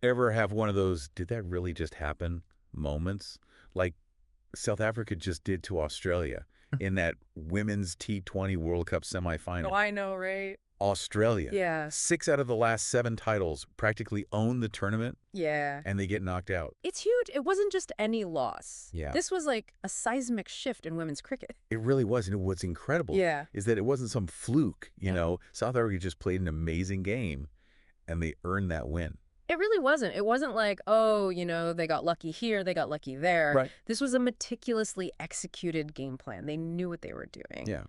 ever have one of those, did that really just happen moments? Like South Africa just did to Australia in that women's T20 World Cup Oh, semifinal. I know, right? Australia, Yeah. 6 out of the last 7 titles, practically own the tournament, Yeah. and they get knocked out. It's huge. It wasn't just any loss. Yeah. This was like a seismic shift in women's cricket. It really was. And what's incredible Yeah. is that it wasn't some fluke. Yeah. South Africa just played an amazing game, and they earned that win. It really wasn't. It wasn't like, oh, they got lucky here, they got lucky there. Right. This was a meticulously executed game plan. They knew what they were doing. Yeah,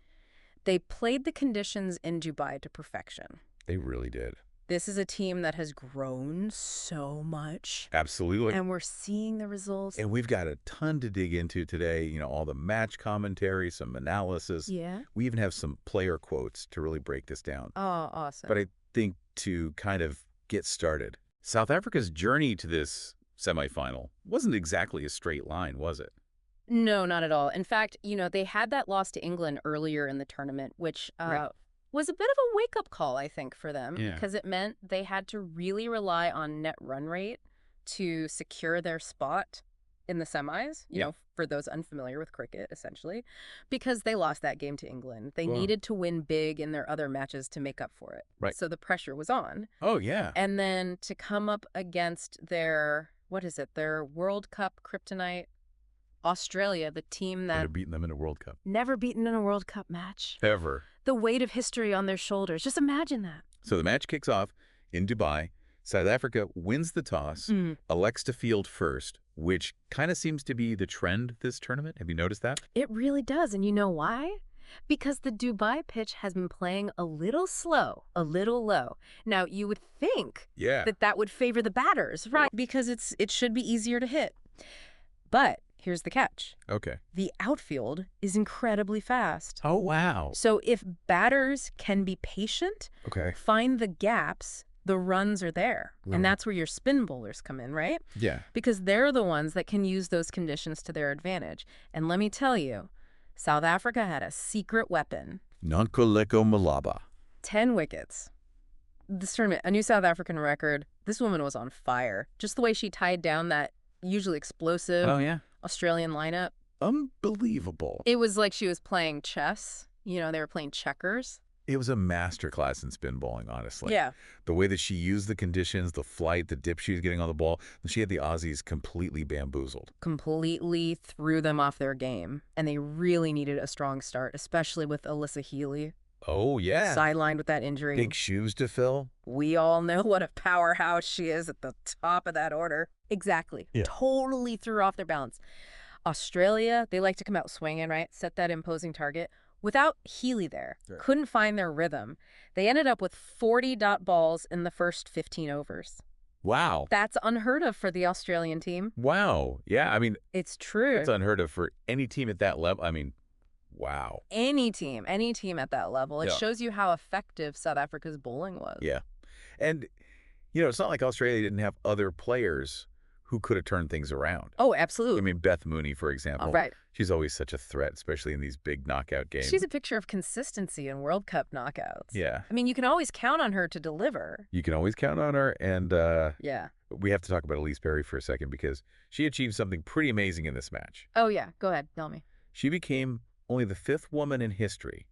They played the conditions in Dubai to perfection. they really did. This is a team that has grown so much. Absolutely. And we're seeing the results. And we've got a ton to dig into today. All the match commentary, some analysis. Yeah. We even have some player quotes to really break this down. Oh, awesome. But I think to kind of get started, South Africa's journey to this semifinal wasn't exactly a straight line, was it? No, not at all. In fact, they had that loss to England earlier in the tournament, which Right. was a bit of a wake-up call, I think, for them. Yeah. Because it meant they had to really rely on net run rate to secure their spot in the semis, for those unfamiliar with cricket, essentially, because they lost that game to England. They Wow. needed to win big in their other matches to make up for it. Right. So the pressure was on. Oh, yeah. And then to come up against their World Cup kryptonite, Australia, the team Could that have beaten them in a World Cup. never beaten in a World Cup match. Ever. The weight of history on their shoulders. Just imagine that. So the match kicks off in Dubai. South Africa wins the toss, elects to field first, which kind of seems to be the trend this tournament. Have you noticed that? It really does. And you know why? Because the Dubai pitch has been playing a little slow, a little low. Now, you would think Yeah. that would favor the batters, right? Because it should be easier to hit. But here's the catch. Okay. The outfield is incredibly fast. Oh, wow. So if batters can be patient, Okay. find the gaps, the runs are there. Right. And that's where your spin bowlers come in, right? Yeah. Because they're the ones that can use those conditions to their advantage. And let me tell you, South Africa had a secret weapon. Nonkuleko Malaba. 10 wickets. This tournament, a new South African record. This woman was on fire. Just the way she tied down that usually explosive Oh, yeah. Australian lineup. Unbelievable. It was like she was playing chess. They were playing checkers. It was a masterclass in spin bowling, honestly. Yeah. The way that she used the conditions, the flight, the dip she was getting on the ball, she had the Aussies completely bamboozled. Completely threw them off their game. And they really needed a strong start, especially with Alyssa Healy. Oh, yeah. Sidelined with that injury. Big shoes to fill. We all know what a powerhouse she is at the top of that order. Exactly. Yeah. Totally threw off their balance. Australia, they like to come out swinging, right? Set that imposing target. Without Healy there, Right. couldn't find their rhythm. They ended up with 40 dot balls in the first 15 overs. Wow. That's unheard of for the Australian team. Wow. Yeah, I mean, It's true. it's unheard of for any team at that level. Wow. Any team at that level. It Yeah. shows you how effective South Africa's bowling was. Yeah. And, it's not like Australia didn't have other players who could have turned things around. Oh, I absolutely. mean, Beth Mooney, for example. Right. She's always such a threat, especially in these big knockout games. She's a picture of consistency in World Cup knockouts. Yeah. I mean, you can always count on her to deliver. You can always count on her. And Yeah. we have to talk about Elise Perry for a second because she achieved something pretty amazing in this match. Oh, yeah. Go ahead. Tell me. She became only the 5th woman in history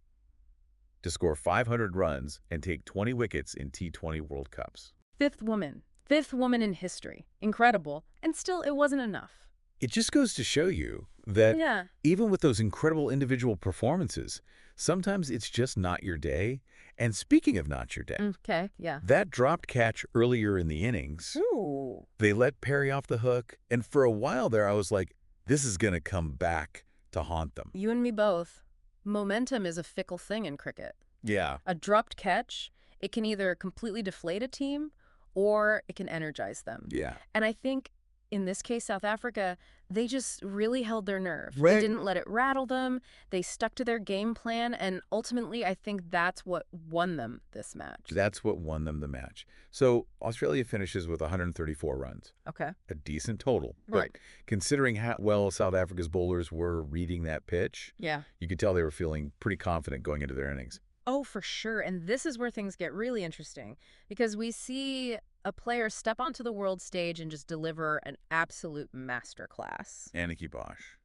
to score 500 runs and take 20 wickets in T20 World Cups. Fifth woman in history. Incredible. And still, it wasn't enough. It just goes to show you that Yeah. even with those incredible individual performances, sometimes it's just not your day. And speaking of not your day, Okay. Yeah. that dropped catch earlier in the innings, Ooh. they let Perry off the hook. And for a while there, I was like, this is going to come back to haunt them. You and me both. Momentum is a fickle thing in cricket. Yeah. A dropped catch, it can either completely deflate a team or it can energize them. Yeah. And I think in this case, South Africa, they just really held their nerve. Right. They didn't let it rattle them. They stuck to their game plan. And ultimately, I think that's what won them this match. That's what won them the match. So Australia finishes with 134 runs. Okay. A decent total. Right. But considering how well South Africa's bowlers were reading that pitch, Yeah. you could tell they were feeling pretty confident going into their innings. Oh, for sure. And this is where things get really interesting because we see a player step onto the world stage and just deliver an absolute masterclass. Anneke Bosch.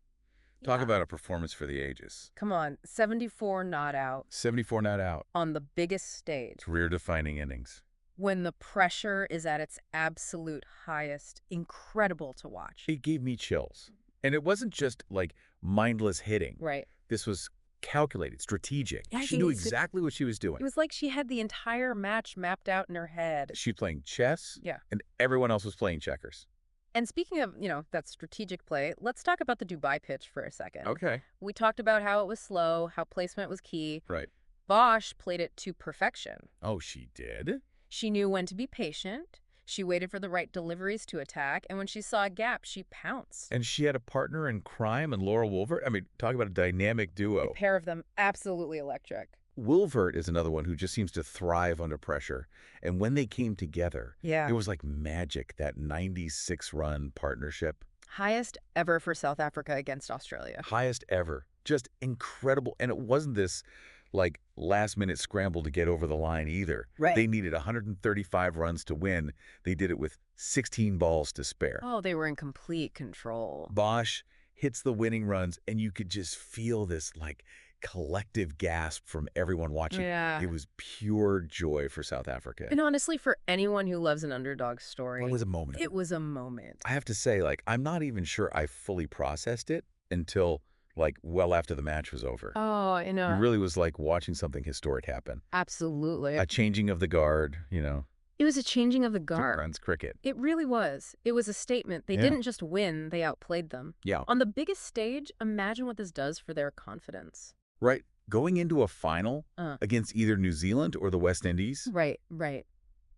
Talk Yeah. about a performance for the ages. Come on, 74 not out 74 not out. on the biggest stage. Career-defining innings. When the pressure is at its absolute highest. Incredible to watch. It gave me chills. And it wasn't just, like, mindless hitting. Right. This was calculated, strategic. Yeah, She knew exactly what she was doing. It was like she had the entire match mapped out in her head. She was playing chess, Yeah. and everyone else was playing checkers. And speaking of, that strategic play, let's talk about the Dubai pitch for a second. Okay. We talked about how it was slow, how placement was key. Right. Bosch played it to perfection. Oh, she did? She knew when to be patient. She waited for the right deliveries to attack, and when she saw a gap, she pounced. And she had a partner in crime and Laura Wolvert. I mean, talk about a dynamic duo. A pair of them, absolutely electric. Wolvert is another one who just seems to thrive under pressure. And when they came together, Yeah. it was like magic, that 96-run partnership. Highest ever for South Africa against Australia. Highest ever. Just incredible. And it wasn't this, like, last-minute scramble to get over the line either. Right. They needed 135 runs to win. They did it with 16 balls to spare. Oh, they were in complete control. Bosch hits the winning runs, and you could just feel this, like, collective gasp from everyone watching. Yeah. It was pure joy for South Africa. And honestly, for anyone who loves an underdog story, It was a moment. it was a moment. I have to say, like, I'm not even sure I fully processed it until, like, well after the match was over. Oh, It really was like watching something historic happen. absolutely. A changing of the guard, It was a changing of the guard. runs cricket. It really was. It was a statement. They Yeah. didn't just win, they outplayed them. Yeah. On the biggest stage, imagine what this does for their confidence. Right. Going into a final Uh. against either New Zealand or the West Indies, Right, right.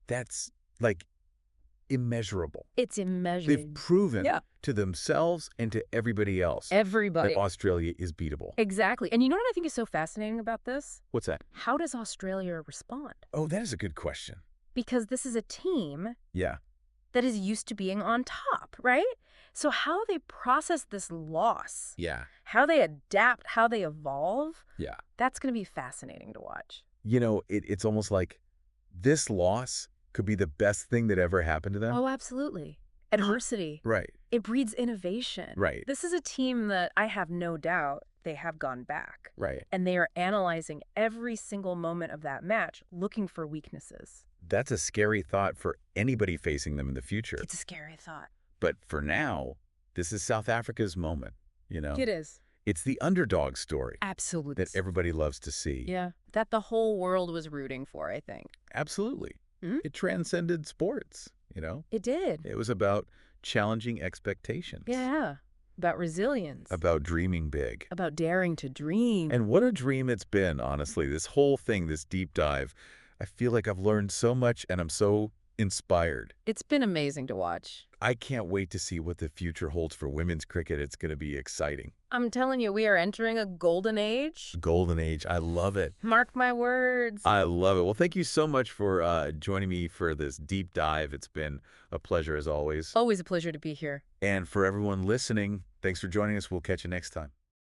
that's, like, immeasurable. It's immeasurable. They've proven Yeah. to themselves and to everybody else Everybody. that Australia is beatable. Exactly. And you know what I think is so fascinating about this? What's that? How does Australia respond? Oh, that is a good question. Because this is a team Yeah. that is used to being on top, right? So how they process this loss, Yeah. how they adapt, how they evolve, Yeah. that's going to be fascinating to watch. It's almost like this loss could be the best thing that ever happened to them. Oh, absolutely. Adversity. Right. It breeds innovation. Right. This is a team that I have no doubt they have gone back. Right. And they are analyzing every single moment of that match, looking for weaknesses. That's a scary thought for anybody facing them in the future. It's a scary thought. But for now, this is South Africa's moment, It is. It's the underdog story Absolutely. that everybody loves to see. Yeah. That the whole world was rooting for, I think. Absolutely. Mhm. It transcended sports, It did. It was about challenging expectations. Yeah. About resilience. About dreaming big. About daring to dream. And what a dream it's been, honestly. This whole thing, this deep dive. I feel like I've learned so much and I'm so inspired. It's been amazing to watch. I can't wait to see what the future holds for women's cricket. It's going to be exciting. I'm telling you, we are entering a golden age. Golden age. I love it. Mark my words. I love it. Well, thank you so much for joining me for this deep dive. It's been a pleasure as always. Always a pleasure to be here. And for everyone listening, thanks for joining us. We'll catch you next time.